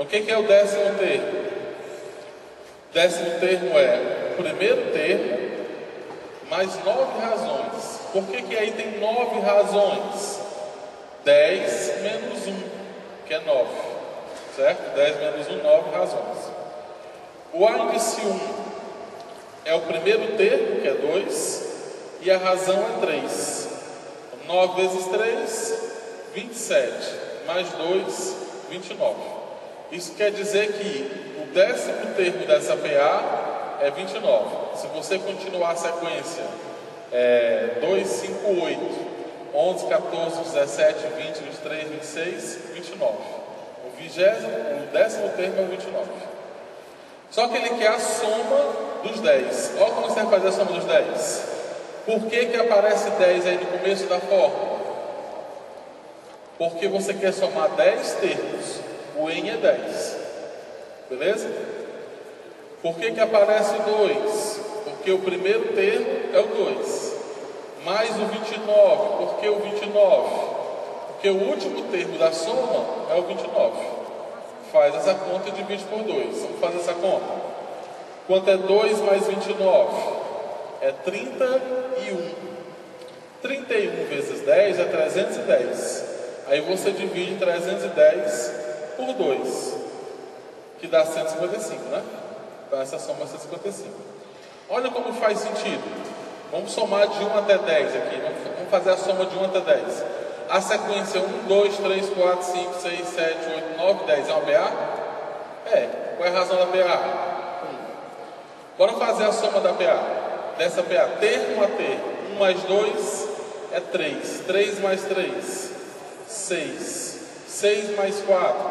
Então, o que é o décimo termo? O décimo termo é o primeiro termo mais 9 razões. Por que aí tem 9 razões? 10 menos 1, que é 9. Certo? 10 menos 1, 9 razões. O A índice 1 é o primeiro termo, que é 2, e a razão é 3. 9 vezes 3, 27. Mais 2, 29. Isso quer dizer que o décimo termo dessa PA é 29. Se você continuar a sequência 2, 5, 8, 11, 14, 17, 20, 23, 26, 29. O décimo termo é o 29. Só que ele quer a soma dos 10. Olha como você vai fazer a soma dos 10. Por que aparece 10 aí no começo da fórmula? Porque você quer somar 10 termos. O N é 10. Beleza? Por que aparece o 2? Porque o primeiro termo é o 2. Mais o 29. Por que o 29? Porque o último termo da soma é o 29. Faz essa conta e divide por 2. Vamos fazer essa conta. Quanto é 2 mais 29? É 31. 31 vezes 10 é 310. Aí você divide 310 por 2, que dá 155, né? Então essa soma é 155. Olha como faz sentido. Vamos somar de 1 até 10 aqui. Vamos fazer a soma de 1 até 10. A sequência 1, 2, 3, 4, 5, 6, 7, 8, 9, 10 é uma PA? É. Qual é a razão da PA? 1. Bora fazer a soma da PA. Dessa PA, termo a termo. 1 mais 2 é 3. 3 mais 3, 6. 6 mais 4,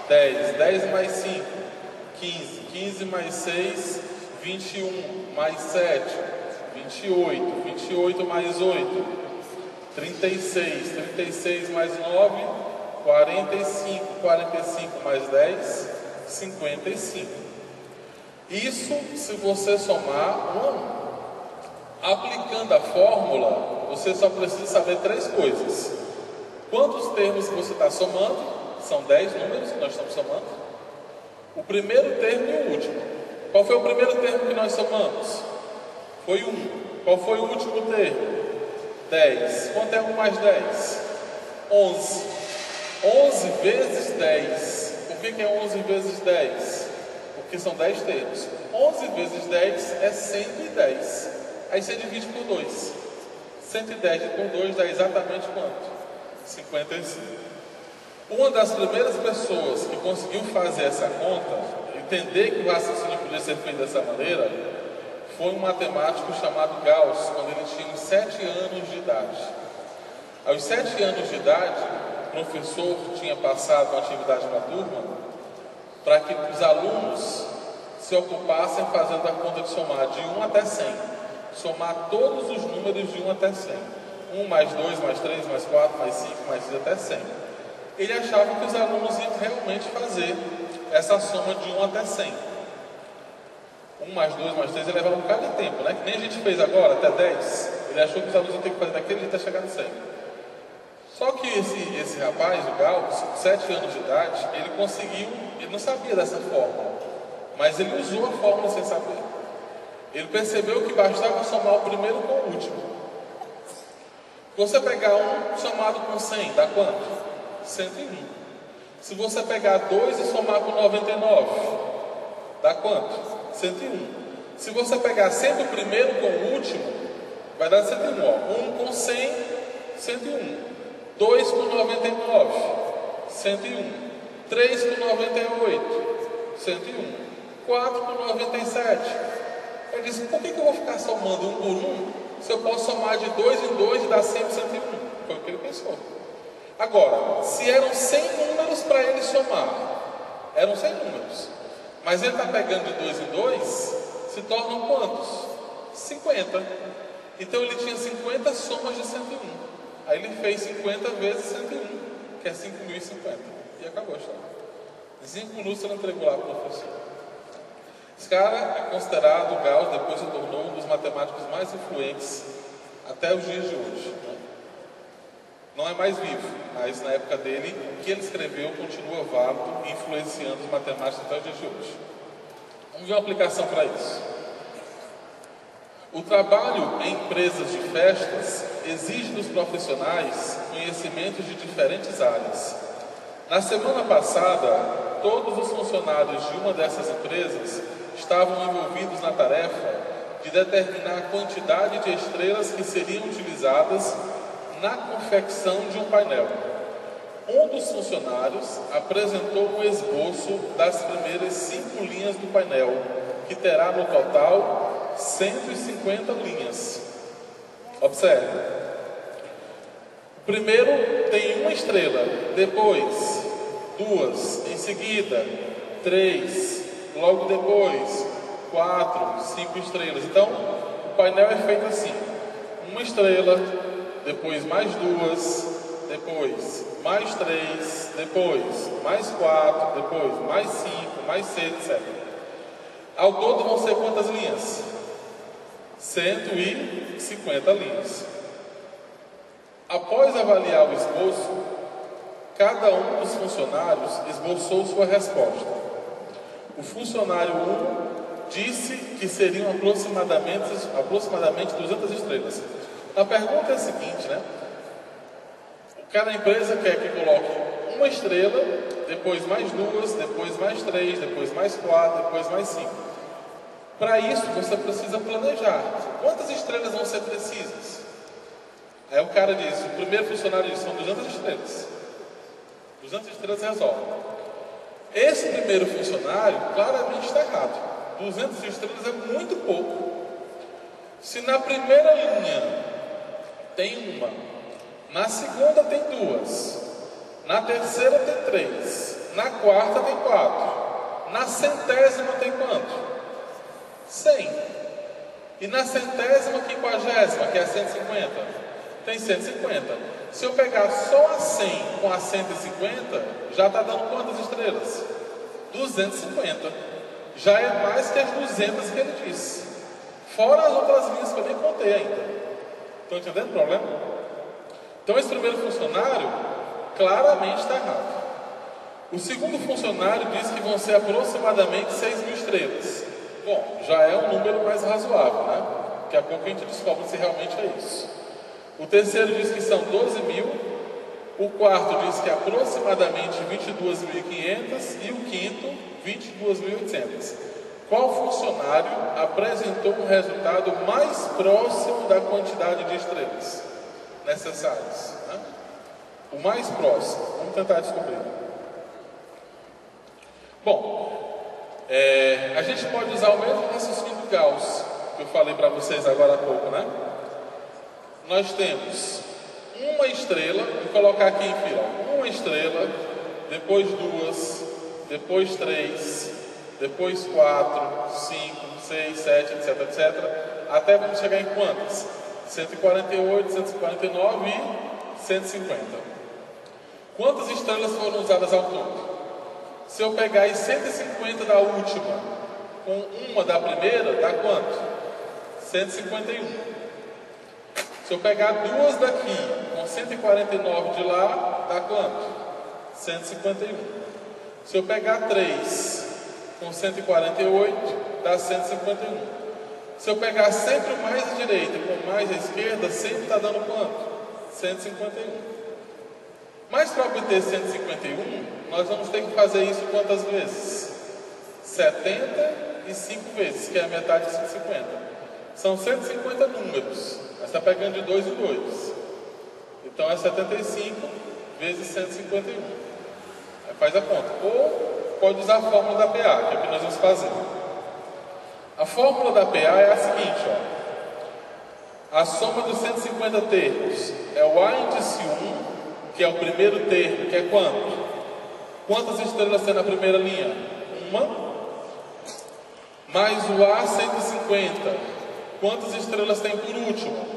10. 10 mais 5, 15. 15 mais 6, 21. Mais 7, 28. 28 mais 8, 36. 36 mais 9, 45. 45 mais 10, 55. Isso se você somar 1 a 1. Aplicando a fórmula, você só precisa saber 3 coisas. Quantos termos que você está somando? São 10 números que nós estamos somando. O primeiro termo e o último. Qual foi o primeiro termo que nós somamos? Foi 1. Qual foi o último termo? 10. Quanto é 1 mais 10? 11. 11 vezes 10. Por que é 11 vezes 10? Porque são 10 termos. 11 vezes 10 é 110. Aí você divide por 2. 110 por 2 dá exatamente quanto? 55. Uma das primeiras pessoas que conseguiu fazer essa conta, entender que o raciocínio podia ser feito dessa maneira, foi um matemático chamado Gauss, quando ele tinha 7 anos de idade. Aos 7 anos de idade, o professor tinha passado uma atividade na turma para que os alunos se ocupassem fazendo a conta de somar de 1 até 100. Somar todos os números de 1 até 100. 1 mais 2, mais 3, mais 4, mais 5, mais 6 até 100. Ele achava que os alunos iam realmente fazer essa soma de 1 até 100. 1 mais 2, mais 3, ele levava um bocado de tempo, né? Que nem a gente fez agora, até 10. Ele achou que os alunos iam ter que fazer daquele jeito até chegar no 100. Só que esse rapaz, o Gauss, com 7 anos de idade, ele não sabia dessa fórmula, mas ele usou a fórmula sem saber. Ele percebeu que bastava somar o primeiro com o último. Você pegar 1 somado com 100, dá quanto? 101. Se você pegar 2 e somar com 99, dá quanto? 101. Se você pegar sempre o primeiro com o último, vai dar 101. Ó. 1 com 100, 101. 2 com 99, 101. 3 com 98, 101. 4 com 97. Ele disse, por que eu vou ficar somando 1 por 1, se eu posso somar de 2 em 2 e dar sempre 101? Foi o que ele pensou. Agora, se eram 100 números para ele somar, eram 100 números, mas ele está pegando de 2 em 2, se tornam quantos? 50. Então ele tinha 50 somas de 101. Aí ele fez 50 vezes 101, que é 5.050. E acabou a história. Em 5 minutos ele entregou lá para o professor. Esse cara é considerado, o Gauss, depois se tornou um dos matemáticos mais influentes até os dias de hoje. Né? Não é mais vivo, mas na época dele, o que ele escreveu continua válido e influenciando os matemáticos até os dias de hoje. Vamos ver uma aplicação para isso. O trabalho em empresas de festas exige dos profissionais conhecimentos de diferentes áreas. Na semana passada, todos os funcionários de uma dessas empresas estavam envolvidos na tarefa de determinar a quantidade de estrelas que seriam utilizadas na confecção de um painel. Um dos funcionários apresentou um esboço das primeiras 5 linhas do painel, que terá no total 150 linhas. Observe. O primeiro tem 1 estrela, depois 2, em seguida 3, logo depois 4, 5 estrelas. Então, o painel é feito assim: 1 estrela, depois mais 2, depois mais 3, depois mais 4, depois mais 5, mais 6, etc. Ao todo vão ser quantas linhas? 150 linhas. Após avaliar o esboço, cada um dos funcionários esboçou sua resposta. O funcionário 1 disse que seriam aproximadamente 200 estrelas. A pergunta é a seguinte, né? Cada empresa quer que coloque 1 estrela, depois mais 2, depois mais 3, depois mais 4, depois mais 5. Para isso, você precisa planejar. Quantas estrelas vão ser precisas? Aí o cara diz, o primeiro funcionário diz, são 200 estrelas. 200 estrelas resolve. Esse primeiro funcionário claramente está errado. 200 estrelas é muito pouco. Se na primeira linha tem 1, na segunda tem 2, na terceira tem 3, na quarta tem 4, na 100ª tem quanto? 100. E na 150ª, que é a 150, tem 150. Se eu pegar só a 100 com a 150, já está dando quantas estrelas? 250. Já é mais que as 200 que ele disse. Fora as outras linhas que eu nem contei ainda. Estão entendendo o problema? Então esse primeiro funcionário claramente está errado. O segundo funcionário disse que vão ser aproximadamente 6.000 estrelas. Bom, já é um número mais razoável, né? Daqui a pouco a gente descobre se realmente é isso. O terceiro diz que são 12.000. O quarto diz que é aproximadamente 22.500 e o quinto 22.800. Qual funcionário apresentou um resultado mais próximo da quantidade de estrelas necessárias? Né? O mais próximo. Vamos tentar descobrir. Bom, a gente pode usar o mesmo raciocínio do Gauss que eu falei para vocês agora há pouco, né? Nós temos 1 estrela, vou colocar aqui em fila: 1 estrela, depois 2, depois 3, depois 4, 5, 6, 7, etc, etc. Até vamos chegar em quantas? 148, 149 e 150. Quantas estrelas foram usadas ao todo? Se eu pegar as 150 da última com 1 da primeira, dá quanto? 151. Se eu pegar 2 daqui com 149 de lá, dá quanto? 151. Se eu pegar 3 com 148, dá 151. Se eu pegar sempre o mais à direita com o mais à esquerda, sempre está dando quanto? 151. Mas para obter 151, nós vamos ter que fazer isso quantas vezes? 75 vezes, que é a metade de 150. São 150 números, mas está pegando de 2 em 2. Então é 75 vezes 151. Aí faz a conta. Ou pode usar a fórmula da PA, que é o que nós vamos fazer. A fórmula da PA é a seguinte, ó. A soma dos 150 termos é o A índice 1, que é o primeiro termo, que é quanto? Quantas estrelas tem na primeira linha? 1. Mais o A 150. Quantas estrelas tem por último?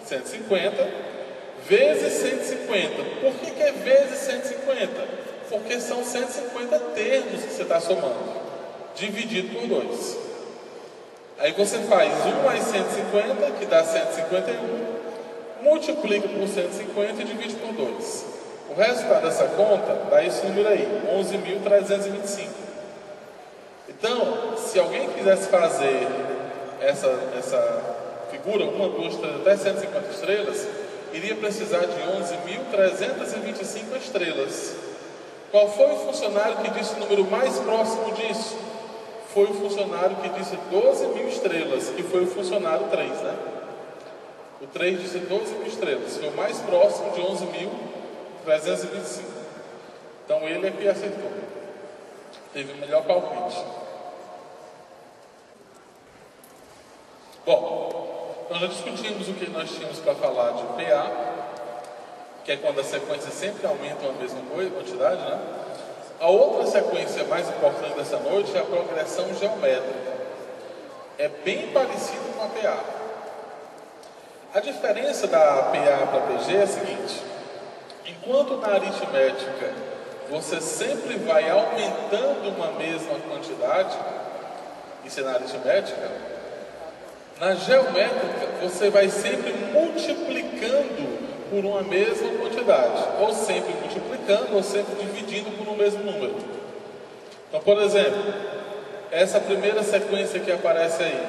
150. Vezes 150. Por que é vezes 150? Porque são 150 termos que você está somando, dividido por 2. Aí você faz 1 mais 150, que dá 151, multiplica por 150 e divide por 2. O resultado dessa conta dá esse número aí, 11.325. Então, se alguém quisesse fazer essa figura, 1, 2, 3, até 150 estrelas, iria precisar de 11.325 estrelas. Qual foi o funcionário que disse o número mais próximo disso? Foi o funcionário que disse 12.000 estrelas, que foi o funcionário 3, né? O 3 disse 12.000 estrelas, foi o mais próximo de 11.325. Então ele é que acertou. Teve o melhor palpite. Bom, nós já discutimos o que nós tínhamos para falar de PA, que é quando a sequência sempre aumenta a mesma quantidade, né? A outra sequência mais importante dessa noite é a progressão geométrica. É bem parecido com a PA. A diferença da PA para a PG é a seguinte: enquanto na aritmética você sempre vai aumentando uma mesma quantidade, isso é na aritmética, na geométrica você vai sempre multiplicando por uma mesma quantidade, ou sempre multiplicando, ou sempre dividindo por um mesmo número. Então, por exemplo, essa primeira sequência que aparece aí,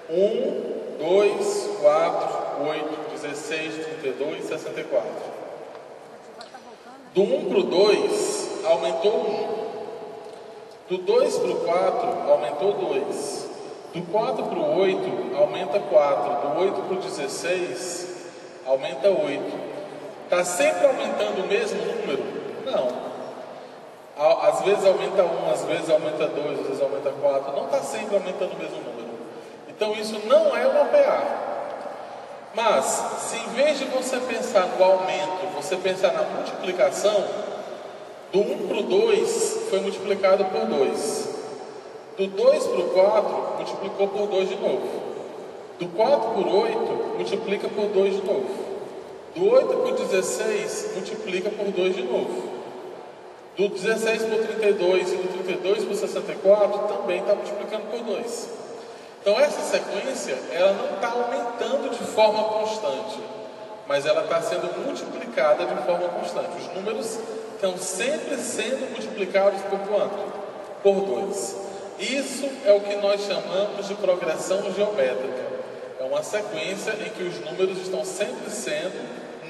1, 2, 4, 8, 16, 32, 64. Do 1 para o 2, aumentou 1. Do 2 para o 4, aumentou 2. Do 4 para o 8, aumenta 4. Do 8 para o 16, aumenta 8. Está sempre aumentando o mesmo número? Não. Às vezes aumenta 1, às vezes aumenta 2, às vezes aumenta 4. Não está sempre aumentando o mesmo número. Então isso não é uma PA. Mas, se em vez de você pensar no aumento, você pensar na multiplicação, do 1 para o 2 foi multiplicado por 2. Do 2 para o 4, multiplicou por 2 de novo. Do 4 por 8, multiplica por 2 de novo. Do 8 por 16, multiplica por 2 de novo. Do 16 por 32 e do 32 por 64, também está multiplicando por 2. Então essa sequência, ela não está aumentando de forma constante, mas ela está sendo multiplicada de forma constante. Os números estão sempre sendo multiplicados por quanto? Por 2. Isso é o que nós chamamos de progressão geométrica. É uma sequência em que os números estão sempre sendo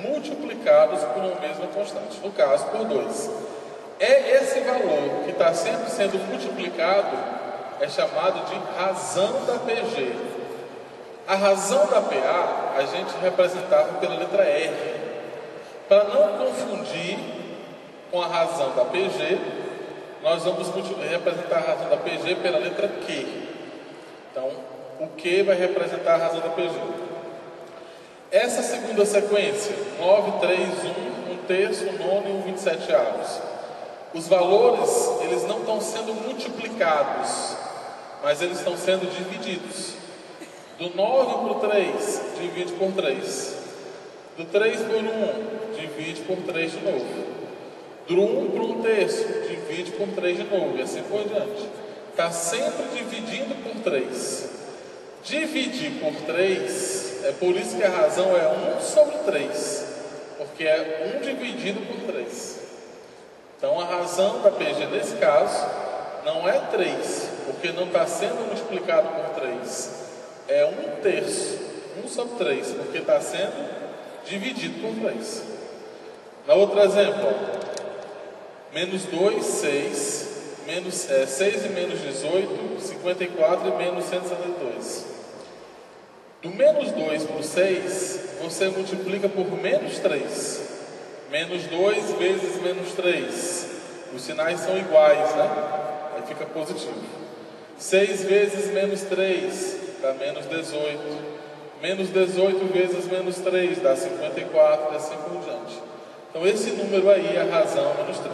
multiplicados por uma mesma constante, no caso por 2. É esse valor que está sempre sendo multiplicado é chamado de razão da PG. A razão da PA a gente representava pela letra R. Para não confundir com a razão da PG, nós vamos representar a razão da PG pela letra Q. Então, o Q vai representar a razão da PG. Essa segunda sequência, 9, 3, 1, 1 terço, 1 nono e 1 27avos. Os valores, eles não estão sendo multiplicados, mas eles estão sendo divididos. Do 9 para o 3, divide por 3. Do 3 por 1, divide por 3 de novo. Do 1 para 1 terço, divide por 3 de novo, e assim por diante. Está sempre dividindo por 3. Dividir por 3, é por isso que a razão é 1 sobre 3, porque é 1 dividido por 3. Então a razão da PG nesse caso não é 3, porque não está sendo multiplicado por 3. É 1 terço, 1 sobre 3, porque está sendo dividido por 3. Na outro exemplo, menos 2, 6, 6 e menos 18, 54 e menos 172. Do menos 2 para o 6, você multiplica por menos 3. Menos 2 vezes menos 3. Os sinais são iguais, né? Aí fica positivo. 6 vezes menos 3 dá menos 18. Menos 18 vezes menos 3 dá 54 e assim por diante. Então esse número aí é a razão menos 3.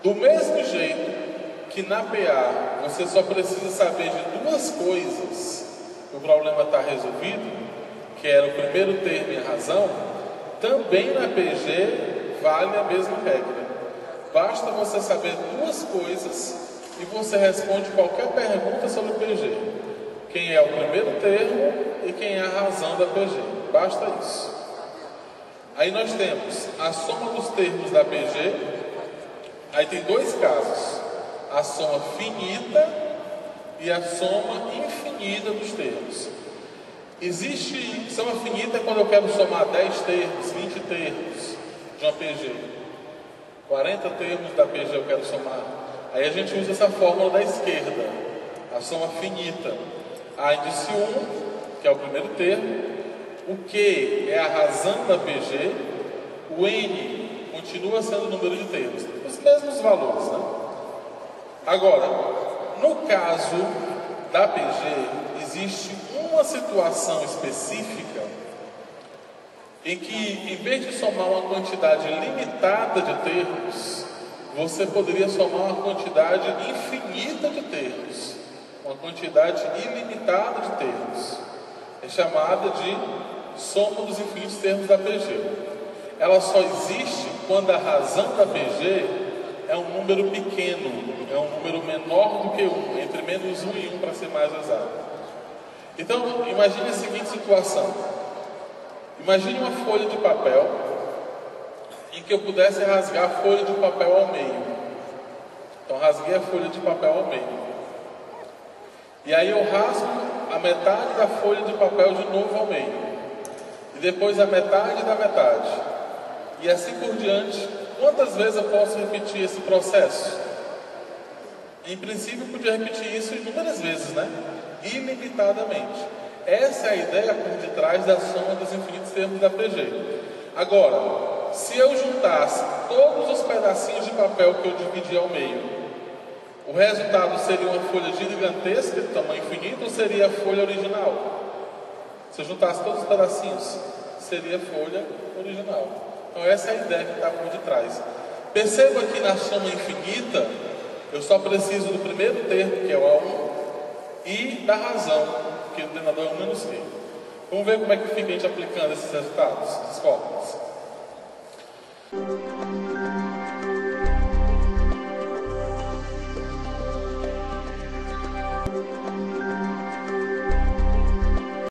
Do mesmo jeito que na PA você só precisa saber de duas coisas, o problema está resolvido, que era o primeiro termo e a razão, também na PG vale a mesma regra. Basta você saber duas coisas e você responde qualquer pergunta sobre o PG. Quem é o primeiro termo e quem é a razão da PG. basta isso. Aí nós temos a soma dos termos da PG. Aí tem dois casos: a soma finita e a soma infinita dos termos. Existe soma finita quando eu quero somar 10 termos, 20 termos de uma PG, 40 termos da PG eu quero somar. Aí a gente usa essa fórmula da esquerda, a soma finita. A índice 1, que é o primeiro termo, o Q é a razão da PG, o N continua sendo o número de termos, os mesmos valores, né? Agora, no caso da PG, existe uma situação específica em que, em vez de somar uma quantidade limitada de termos, você poderia somar uma quantidade infinita de termos, uma quantidade ilimitada de termos. É chamada de soma dos infinitos termos da PG. Ela só existe quando a razão da PG é um número pequeno, é um número menor do que 1, entre menos 1 e 1 para ser mais exato. Então, imagine a seguinte situação. Imagine uma folha de papel em que eu pudesse rasgar a folha de papel ao meio. Então, rasguei a folha de papel ao meio. E aí eu rasgo a metade da folha de papel de novo ao meio. E depois a metade da metade. E assim por diante. Quantas vezes eu posso repetir esse processo? Em princípio, eu podia repetir isso inúmeras vezes, né? Ilimitadamente. Essa é a ideia por detrás da soma dos infinitos termos da PG. Agora, se eu juntasse todos os pedacinhos de papel que eu dividi ao meio, o resultado seria uma folha gigantesca de tamanho infinito ou seria a folha original? Se eu juntasse todos os pedacinhos, seria a folha original. Então essa é a ideia que está por detrás. Perceba que na soma infinita, eu só preciso do primeiro termo, que é o A1, e da razão, que o denominador é 1 menos Q. Vamos ver como é que fica a gente aplicando esses resultados, essas fórmulas.